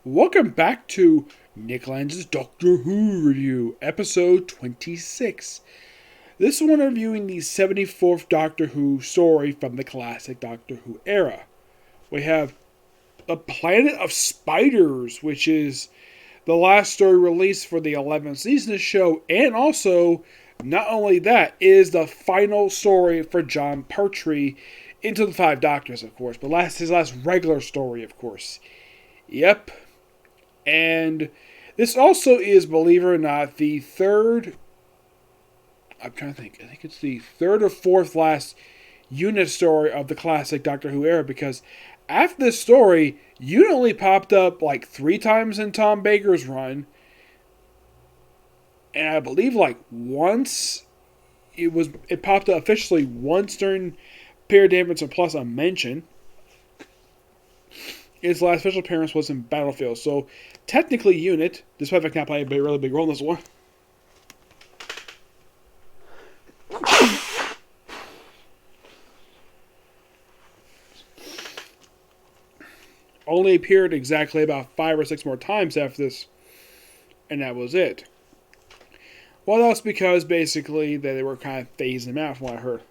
Welcome back to Nick Lenz's Doctor Who review, episode 26. This one reviewing the 74th Doctor Who story from the classic Doctor Who era. We have The Planet of Spiders, which is the last story released for the 11th season of the show, and also, not only that, is the final story for John Pertree into the Five Doctors, of course, but his last regular story, of course. Yep. And this also is, believe it or not, the third... I'm trying to think. I think it's the third or fourth last unit story of the classic Doctor Who era, because after this story, unit only popped up like 3 times in Tom Baker's run. And I believe like once it popped up officially once during Peter Davidson plus a mention. His last official appearance was in Battlefield. So, technically, Unit, despite the fact not playing a really big role in this one, only appeared exactly about 5 or 6 more times after this, and that was it. Well, that's because, basically, that they were kind of phasing him out from what I heard.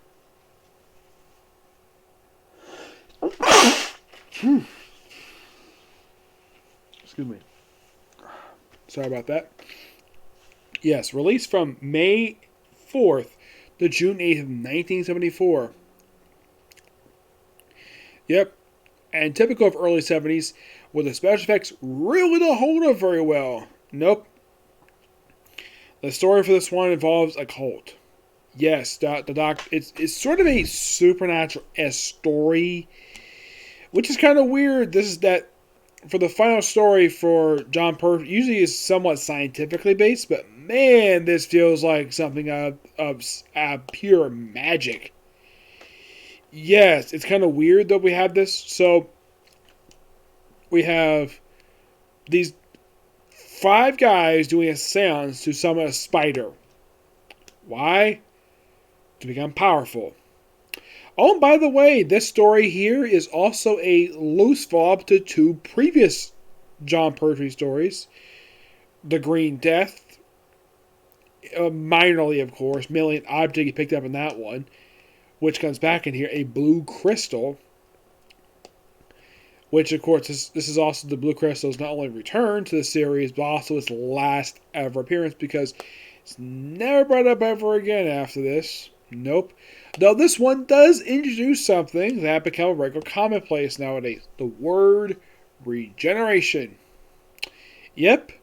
Excuse me. Sorry about that. Yes, released from May 4th to June 8th of 1974. Yep. And typical of early 70s, where the special effects really don't hold up very well. Nope. The story for this one involves a cult. Yes, it's sort of a supernatural-esque story, which is kind of weird. This is that for the final story for John Pertwee, usually is somewhat scientifically based, but man, this feels like something of pure magic. Yes, it's kind of weird that we have this. So, we have these 5 guys doing a seance to summon a spider. Why? To become powerful. Oh, and by the way, this story here is also a loose follow-up to 2 previous John Pertwee stories. The Green Death, minorly, of course, mainly an object you picked up in that one, which comes back in here, a blue crystal, which, of course, this is also the blue crystal's not only return to the series, but also its last ever appearance, because it's never brought up ever again after this. Nope. Though this one does introduce something that become a regular commonplace nowadays. The word regeneration. Yep.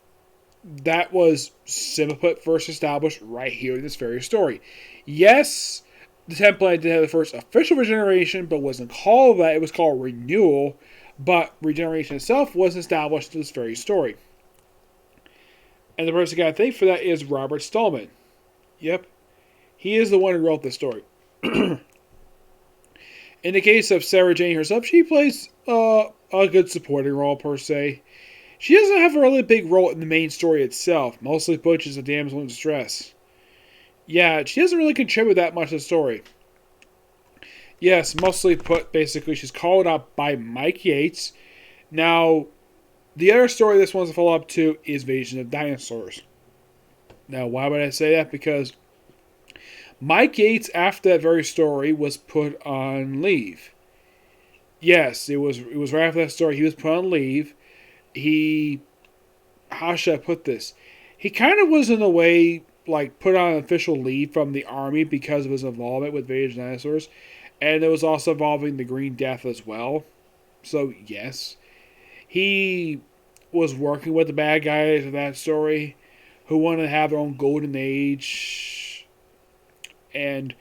That was, simply put, first established right here in this very story. Yes, the template did have the first official regeneration, but wasn't called that. It was called renewal. But regeneration itself was established in this very story. And the person I got to thank for that is Robert Stallman. Yep. He is the one who wrote this story. In the case of Sarah Jane herself, she plays a good supporting role, per se. She doesn't have a really big role in the main story itself. Mostly Butch is a damsel in distress. Yeah, she doesn't really contribute that much to the story. Yes, mostly put, basically, she's called up by Mike Yates. Now, the other story this one's a follow-up to is Invasion of Dinosaurs. Now, why would I say that? Because Mike Yates, after that very story, was put on leave. Yes, it was right after that story. He was put on leave. How should I put this? He kind of was, in a way, like, put on official leave from the army because of his involvement with Invasion of Dinosaurs. And it was also involving the Green Death as well. So, yes. He was working with the bad guys of that story, who wanted to have their own golden age. And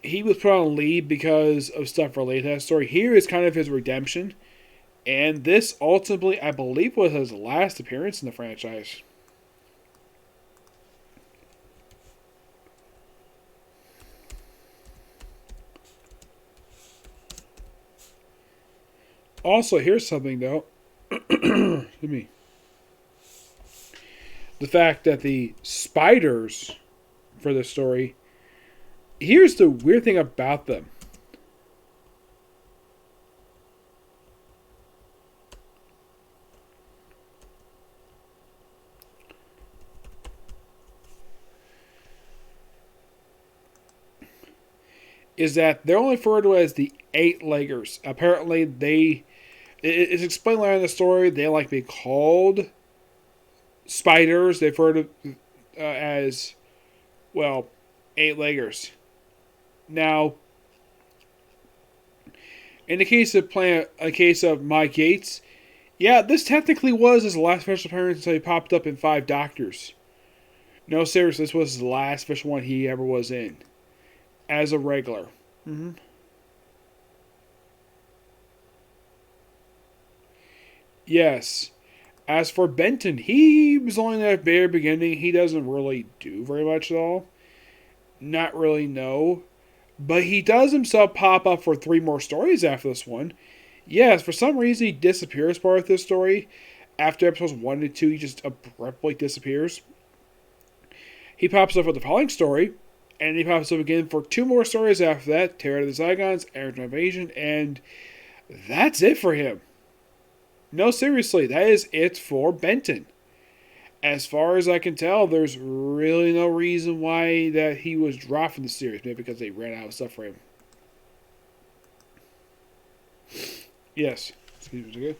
he was put on leave because of stuff related to that story. Here is kind of his redemption. And this ultimately, I believe, was his last appearance in the franchise. Also, here's something, though. Excuse me. The fact that the spiders for this story, here's the weird thing about them. is that they're only referred to as the eight-leggers. Apparently, it's explained later in the story, they like to be called spiders. They've heard of as, well, eight-leggers. Now, in the case of Mike Gates, yeah, this technically was his last official appearance until he popped up in Five Doctors. No, seriously, this was his last official one he ever was in. As a regular. Mm-hmm. Yes. As for Benton, he was only in the very beginning. He doesn't really do very much at all. Not really, no. But he does himself pop up for 3 more stories after this one. Yes, for some reason he disappears part of this story. After episodes 1 and 2, he just abruptly disappears. He pops up for the following story, and he pops up again for 2 more stories after that. Terror of the Zygons, Arid Invasion, and that's it for him. No, seriously, that is it for Benton. As far as I can tell, there's really no reason why that he was dropped from the series. Maybe because they ran out of stuff for him. Yes. Excuse me, okay?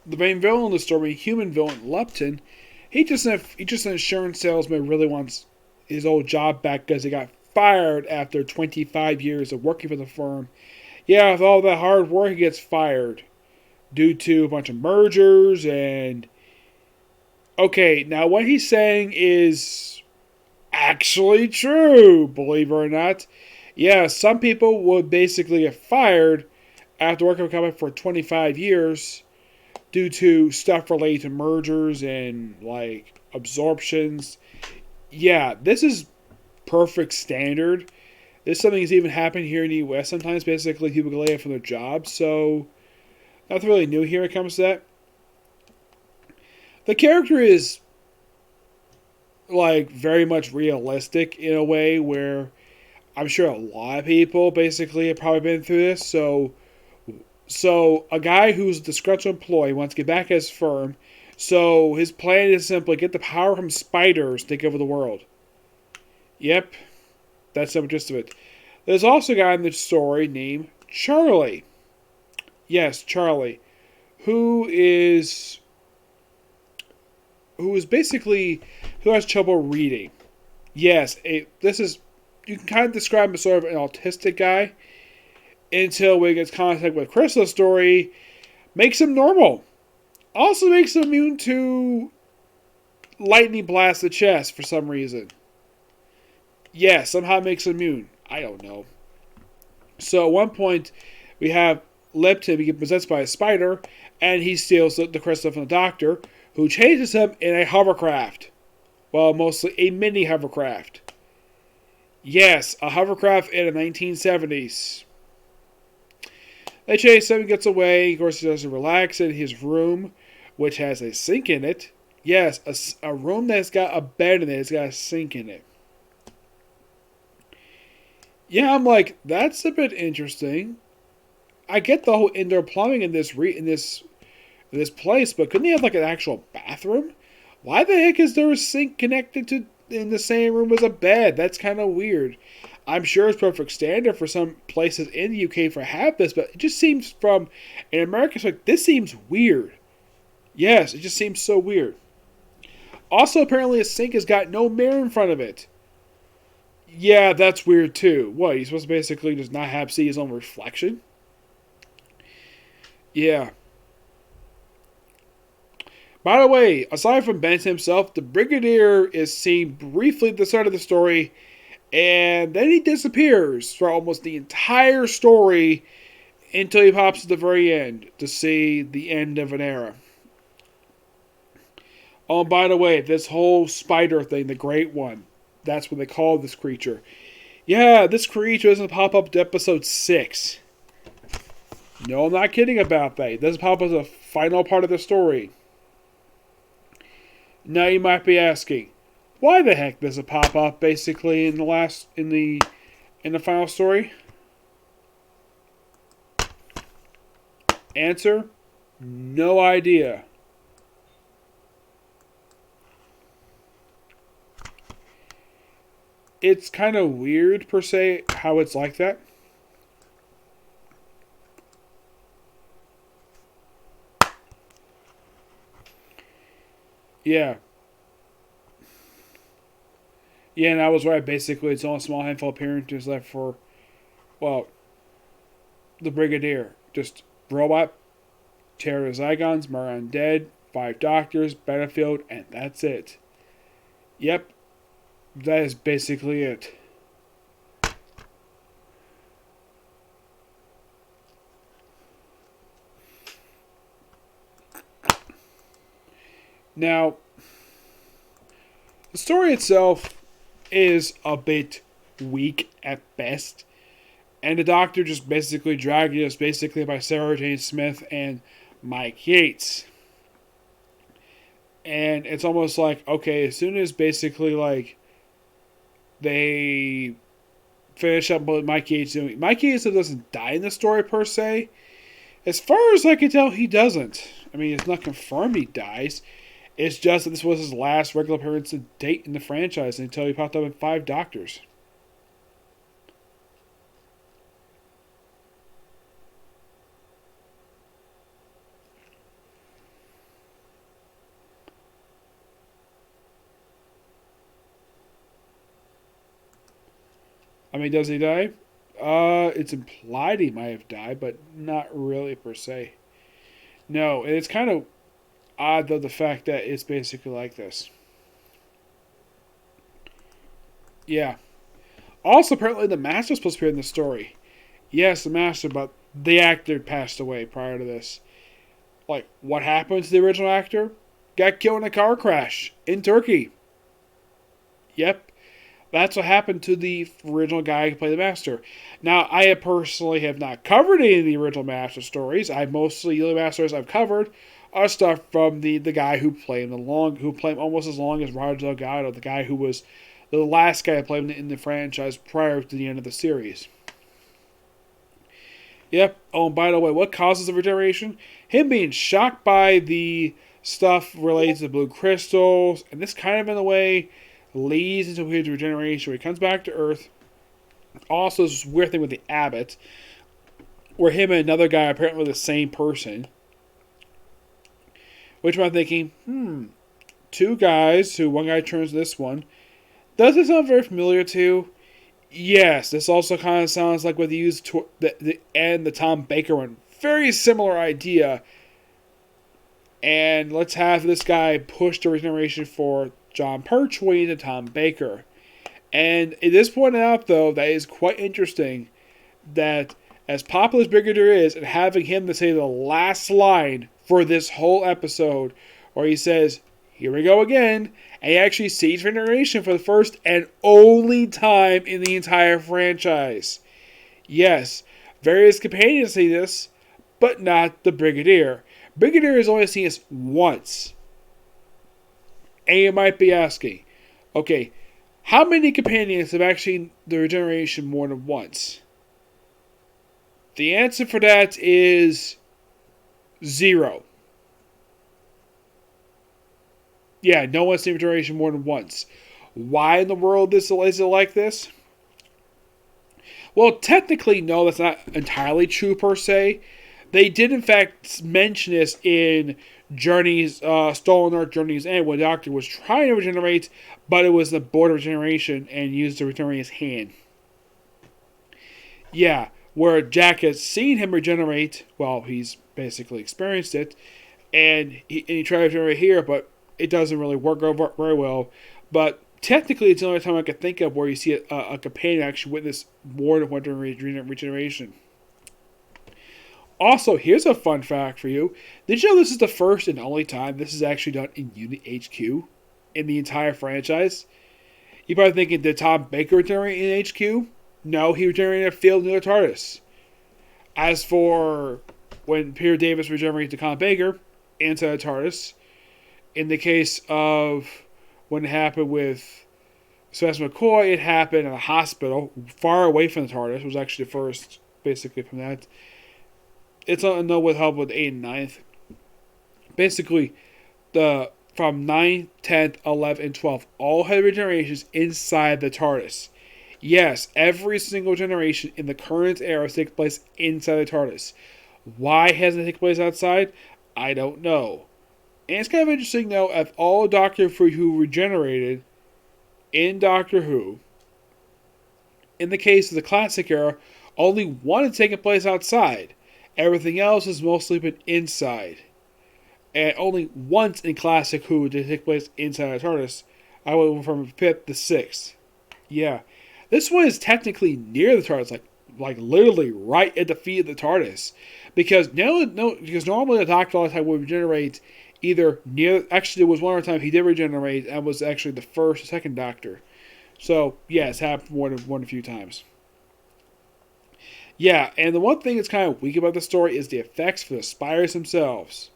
The main villain in the story, human villain Lupton, he's just an insurance salesman who really wants his old job back because he got fired after 25 years of working for the firm. Yeah, with all that hard work, he gets fired due to a bunch of mergers and... Okay, now what he's saying is actually true, believe it or not. Yeah, some people would basically get fired after working for a company for 25 years due to stuff related to mergers and, like, absorptions. Yeah, this is perfect standard. This is something that's even happened here in the U.S. Sometimes, basically, people get laid off from their jobs, so nothing really new here when it comes to that. The character is, like, very much realistic in a way where I'm sure a lot of people basically have probably been through this. So a guy who's a disgruntled employee wants to get back at his firm. So his plan is simply get the power from spiders to take over the world. Yep, that's the gist of it. There's also a guy in the story named Charlie. Yes, Charlie, who has trouble reading. Yes, you can kind of describe him as sort of an autistic guy until we get contact with Crystal's story, makes him normal. Also makes him immune to lightning blasts to the chest for some reason. Yeah, somehow makes him immune. I don't know. So at one point, we have Lipton being possessed by a spider, and he steals the crystal from the doctor, who changes him in a hovercraft. Well, mostly a mini hovercraft. Yes, a hovercraft in the 1970s. They chase him, he gets away. Of course, he doesn't relax in his room, which has a sink in it. Yes, a room that's got a bed in it. It's got a sink in it. Yeah, I'm like, that's a bit interesting. I get the whole indoor plumbing in this place, but couldn't they have like an actual bathroom? Why the heck is there a sink connected to in the same room as a bed? That's kind of weird. I'm sure it's perfect standard for some places in the UK for have this, but it just seems in America, it's like, this seems weird. Yes, it just seems so weird. Also, apparently a sink has got no mirror in front of it. Yeah, that's weird too. What, he's supposed to basically just not see his own reflection? Yeah. By the way, aside from Benton himself, the Brigadier is seen briefly at the start of the story, and then he disappears for almost the entire story until he pops at the very end to see the end of an era. Oh, and by the way, this whole spider thing, the Great One, that's what they call this creature. Yeah, this creature doesn't pop up to episode 6. No, I'm not kidding about that. It doesn't pop up as a final part of the story. Now you might be asking, why the heck does it pop up basically in the final story? Answer, no idea. It's kind of weird per se how it's like that. Yeah. Yeah, and I was right. Basically, it's only a small handful of appearances left for, well, the Brigadier. Just robot, Pterodozygons, Maron dead, 5 doctors, battlefield, and that's it. Yep, that is basically it. Now, the story itself is a bit weak at best. And the Doctor just basically dragged us basically by Sarah Jane Smith and Mike Yates. And it's almost like, okay, as soon as basically like they finish up what Mike Yates doing, Mike Yates doesn't die in the story per se. As far as I can tell, he doesn't. I mean, it's not confirmed he dies. It's just that this was his last regular appearance to date in the franchise until he popped up in 5 Doctors. I mean, does he die? It's implied he might have died, but not really per se. No, and it's kind of odd though the fact that it's basically like this. Yeah. Also, apparently, the Master was supposed to appear in the story. Yes, the Master, but the actor passed away prior to this. Like, what happened to the original actor? Got killed in a car crash in Turkey. Yep. That's what happened to the original guy who played the Master. Now, I personally have not covered any of the original Master stories. The only Masters I've covered are stuff from the guy who played almost as long as Roger Delgado, the guy who was the last guy to play in the franchise prior to the end of the series. Yep. Oh, and by the way, what causes the regeneration? Him being shocked by the stuff related to blue crystals, and this kind of in a way leads into his regeneration where he comes back to Earth. Also, this weird thing with the Abbot, where him and another guy are apparently the same person. Which I'm thinking, 2 guys who one guy turns this one. Does it sound very familiar to? Yes, this also kind of sounds like what they used the Tom Baker one. Very similar idea. And let's have this guy push the regeneration for John Pertree to Tom Baker. And it is pointed out, though, that is quite interesting that as popular as Brigadier is, and having him to say the last line for this whole episode, where he says, "Here we go again," and he actually sees regeneration for the first and only time in the entire franchise. Yes, various companions see this, but not the Brigadier. Brigadier has only seen this once. And you might be asking, okay, how many companions have actually seen the regeneration more than once? The answer for that is 0. Yeah, no one's seen regeneration more than once. Why in the world is it like this? Well, technically, no, that's not entirely true per se. They did, in fact, mention this in Stolen Earth Journey's End, when the Doctor was trying to regenerate, but it was the board of regeneration and used to regenerate his hand. Yeah, where Jack has seen him regenerate, well, he's basically experienced it, and he tried to regenerate here, but it doesn't really work very well. But technically, it's the only time I can think of where you see a companion actually witness more than one regeneration. Also, here's a fun fact for you. Did you know this is the first and only time this is actually done in Unit HQ in the entire franchise? You're probably thinking, did Tom Baker regenerate in HQ? No, he regenerated in a field near the TARDIS. As for when Peter Davis regenerated to Tom Baker into the TARDIS, In the case of when it happened with Spencer McCoy, it happened in a hospital far away from the TARDIS. It was actually the first, basically, from that. It's unknown what happened with 8 and 9th. Basically, from 9th, 10th, 11th, and 12th, all had regenerations inside the TARDIS. Yes, every single generation in the current era takes place inside the TARDIS. Why hasn't it taken place outside? I don't know. And it's kind of interesting, though, of all Doctor Who regenerated in Doctor Who, in the case of the classic era, only one had taken place outside. Everything else has mostly been inside. And only once in classic Who did it take place inside the TARDIS. I went from 5th to 6th. Yeah. This one is technically near the TARDIS, like literally right at the feet of the TARDIS. Because normally the Doctor all the time would regenerate either near. Actually, there was one other time he did regenerate, and was actually the first or second Doctor. So yeah, it's happened more than a few times. Yeah, and the one thing that's kind of weak about the story is the effects for the spiders themselves.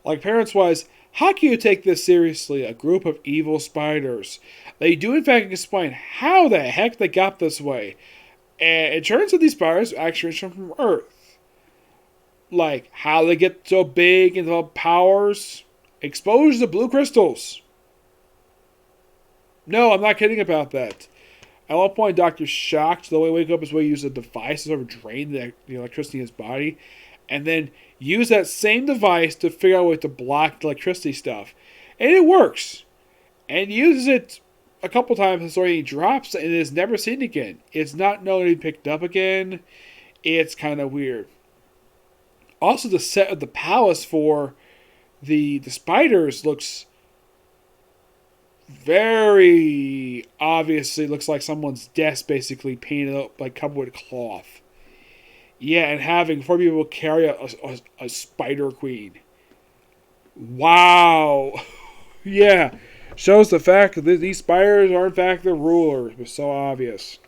Like, parents-wise, how can you take this seriously? A group of evil spiders. They do in fact explain how the heck they got this way. And it turns out these spiders actually come from Earth. Like, how they get so big and develop powers. Exposure to blue crystals. No, I'm not kidding about that. At one point, Doctor's shocked. The way he wakes up is where he uses a device to sort of drain the electricity in his body. And then use that same device to figure out a way to block the electricity stuff. And it works. And he uses it a couple times, and so he drops it and is never seen again. It's not known to be picked up again. It's kind of weird. Also, the set of the palace for the spiders looks very obviously looks like someone's desk basically painted up, like covered with cloth. Yeah, and having 4 people carry a spider queen. Wow. Yeah. Shows the fact that these spiders are in fact the rulers. It was so obvious.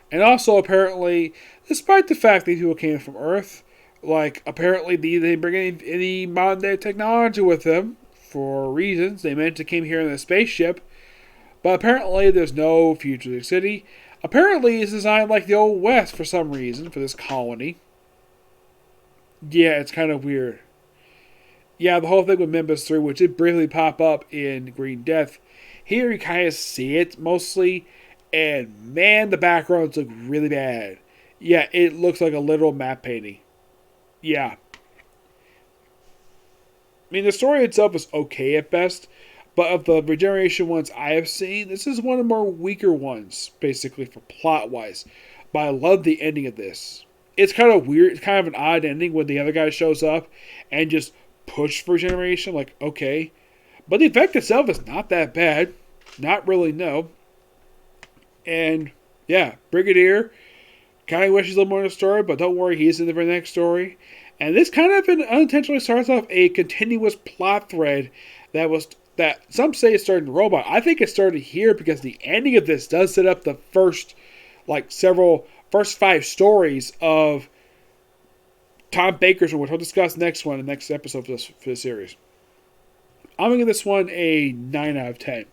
And also, apparently, despite the fact these people came from Earth, like, apparently they didn't bring any modern day technology with them for reasons. They meant to came here in a spaceship. But apparently there's no futuristic city. Apparently it's designed like the Old West for some reason, for this colony. Yeah, it's kind of weird. Yeah, the whole thing with Members 3, which did briefly pop up in Green Death. Here you kind of see it mostly. And man, the backgrounds look really bad. Yeah, it looks like a literal map painting. Yeah. I mean, the story itself is okay at best. But of the Regeneration ones I have seen, this is one of the more weaker ones, basically, for plot-wise. But I love the ending of this. It's kind of weird. It's kind of an odd ending when the other guy shows up and just push for Regeneration. Like, okay. But the effect itself is not that bad. Not really, no. And, yeah, Brigadier kind of wishes a little more in the story, but don't worry, he's in the very next story. And this kind of unintentionally starts off a continuous plot thread that some say it started in Robot. I think it started here because the ending of this does set up the first 5 stories of Tom Baker's one, which we'll discuss next episode for this series. I'm going to give this one a 9 out of 10.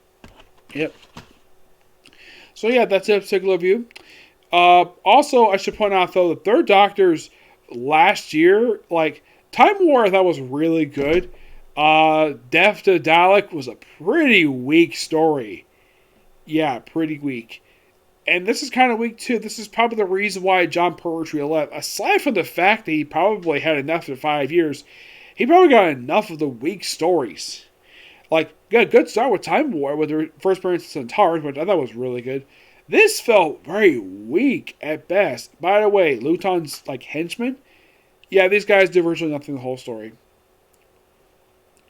Yep. So yeah, that's a particular review. Also, I should point out, though, the Third Doctor's last year, Time War I thought was really good. Death to Dalek was a pretty weak story. Yeah, pretty weak. And this is kind of weak too. This is probably the reason why John Pertree left. Aside from the fact that he probably had enough in 5 years, he probably got enough of the weak stories. Got a good start with Time War with the first appearance of Centaurs, which I thought was really good. This felt very weak at best. By the way, Luton's henchmen, yeah, these guys did virtually nothing the whole story.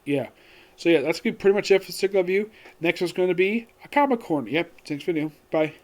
Yeah. So yeah, that's pretty much it for the particular review. Next one's going to be a comic corner. Yep, thanks for the video. Bye.